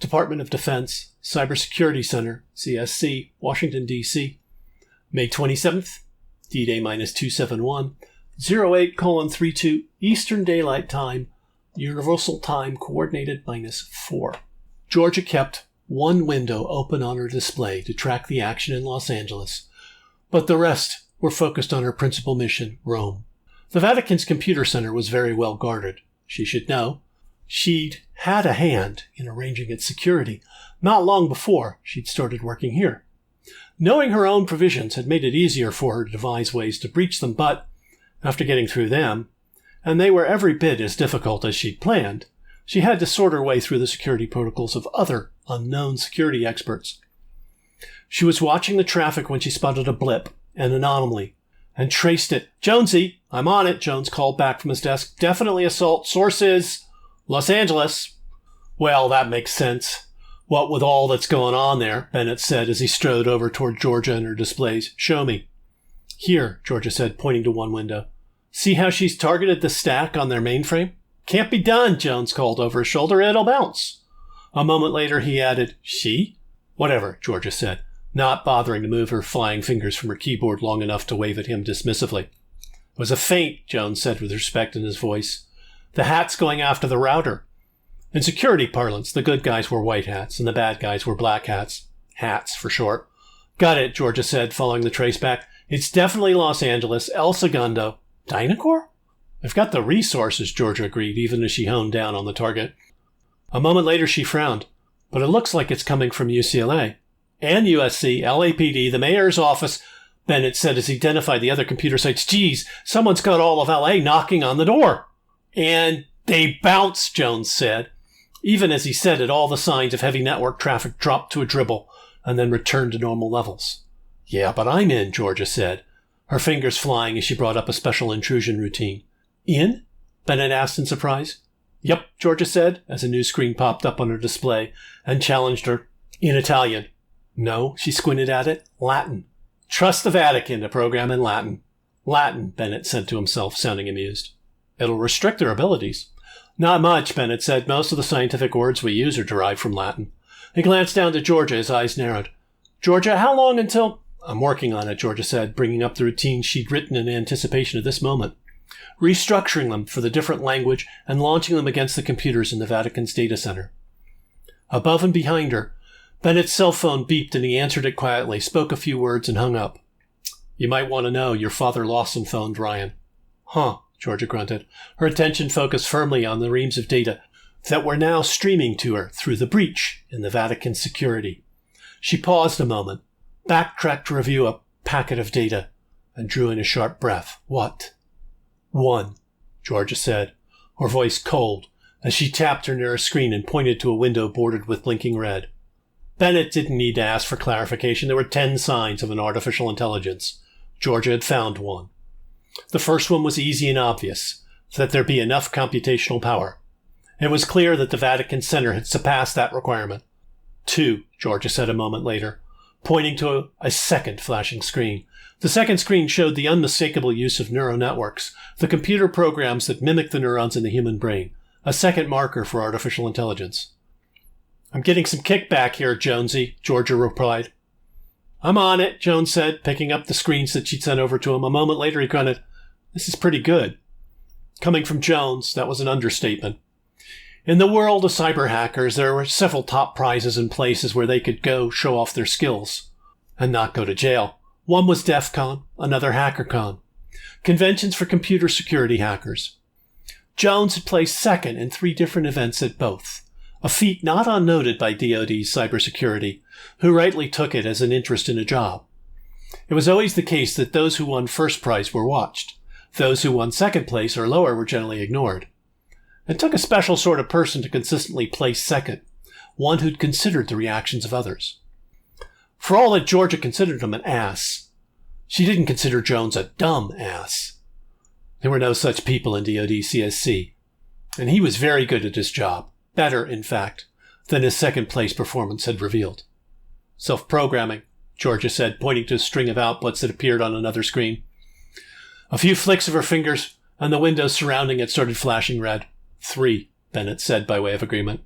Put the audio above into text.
Department of Defense, Cybersecurity Center, CSC, Washington, D.C. May 27th, D-Day -271, 08:32 Eastern Daylight Time, Universal Time Coordinated -4. Georgia kept one window open on her display to track the action in Los Angeles, but the rest were focused on her principal mission, Rome. The Vatican's computer center was very well guarded. She should know. She'd had a hand in arranging its security not long before she'd started working here. Knowing her own provisions had made it easier for her to devise ways to breach them, but after getting through them, and they were every bit as difficult as she'd planned, she had to sort her way through the security protocols of other unknown security experts. She was watching the traffic when she spotted a blip, an anomaly, and traced it. "Jonesy, I'm on it," Jones called back from his desk. "Definitely assault. Source is Los Angeles." "Well, that makes sense. What with all that's going on there," Bennett said as he strode over toward Georgia and her displays. "Show me." "Here," Georgia said, pointing to one window. "See how she's targeted the stack on their mainframe?" "Can't be done," Jones called over his shoulder. "It'll bounce." A moment later, he added, "She?" "Whatever," Georgia said, not bothering to move her flying fingers from her keyboard long enough to wave at him dismissively. "It was a feint," Jones said with respect in his voice. "The hat's going after the router." In security parlance, the good guys wore white hats and the bad guys wore black hats. Hats, for short. "Got it," Georgia said, following the trace back. "It's definitely Los Angeles. El Segundo. Dynacore?" "I've got the resources," Georgia agreed, even as she honed down on the target. A moment later, she frowned. "But it looks like it's coming from UCLA. And USC, LAPD, the mayor's office," Bennett said as he identified the other computer sites. "Geez, someone's got all of LA knocking on the door." "And they bounce," Jones said. Even as he said it, all the signs of heavy network traffic dropped to a dribble and then returned to normal levels. "Yeah, but I'm in," Georgia said, her fingers flying as she brought up a special intrusion routine. "In?" Bennett asked in surprise. "Yep," Georgia said, as a new screen popped up on her display and challenged her. "In Italian." "No," she squinted at it. "Latin. Trust the Vatican to program in Latin." "Latin," Bennett said to himself, sounding amused. "It'll restrict their abilities." "Not much," Bennett said. "Most of the scientific words we use are derived from Latin." He glanced down to Georgia, his eyes narrowed. "Georgia, how long until—" "I'm working on it," Georgia said, bringing up the routines she'd written in anticipation of this moment, restructuring them for the different language and launching them against the computers in the Vatican's data center. Above and behind her, Bennett's cell phone beeped and he answered it quietly, spoke a few words, and hung up. "You might want to know your father Lawson phoned Ryan." "Huh," Georgia grunted, her attention focused firmly on the reams of data that were now streaming to her through the breach in the Vatican's security. She paused a moment, backtracked to review a packet of data, and drew in a sharp breath. "What?" "1," Georgia said, her voice cold, as she tapped her nearest screen and pointed to a window bordered with blinking red. Bennett didn't need to ask for clarification. There were 10 signs of an artificial intelligence. Georgia had found one. The first one was easy and obvious, that there be enough computational power. It was clear that the Vatican Center had surpassed that requirement. 2, Georgia said a moment later, pointing to a second flashing screen. The second screen showed the unmistakable use of neural networks, the computer programs that mimic the neurons in the human brain, a second marker for artificial intelligence. "I'm getting some kickback here, Jonesy," Georgia replied. "I'm on it," Jones said, picking up the screens that she'd sent over to him. A moment later, he grunted, "This is pretty good." Coming from Jones, that was an understatement. In the world of cyber hackers, there were several top prizes and places where they could go show off their skills and not go to jail. One was DEF CON, another HackerCon, conventions for computer security hackers. Jones had placed second in 3 different events at both, a feat not unnoted by DoD's cybersecurity, who rightly took it as an interest in a job. It was always the case that those who won first prize were watched. Those who won second place or lower were generally ignored. It took a special sort of person to consistently place second, one who'd considered the reactions of others. For all that Georgia considered him an ass, she didn't consider Jones a dumb ass. There were no such people in DoD CSC, and he was very good at his job, better, in fact, than his second-place performance had revealed. "Self-programming," Georgia said, pointing to a string of outputs that appeared on another screen. A few flicks of her fingers, and the windows surrounding it started flashing red. 3, Bennett said by way of agreement.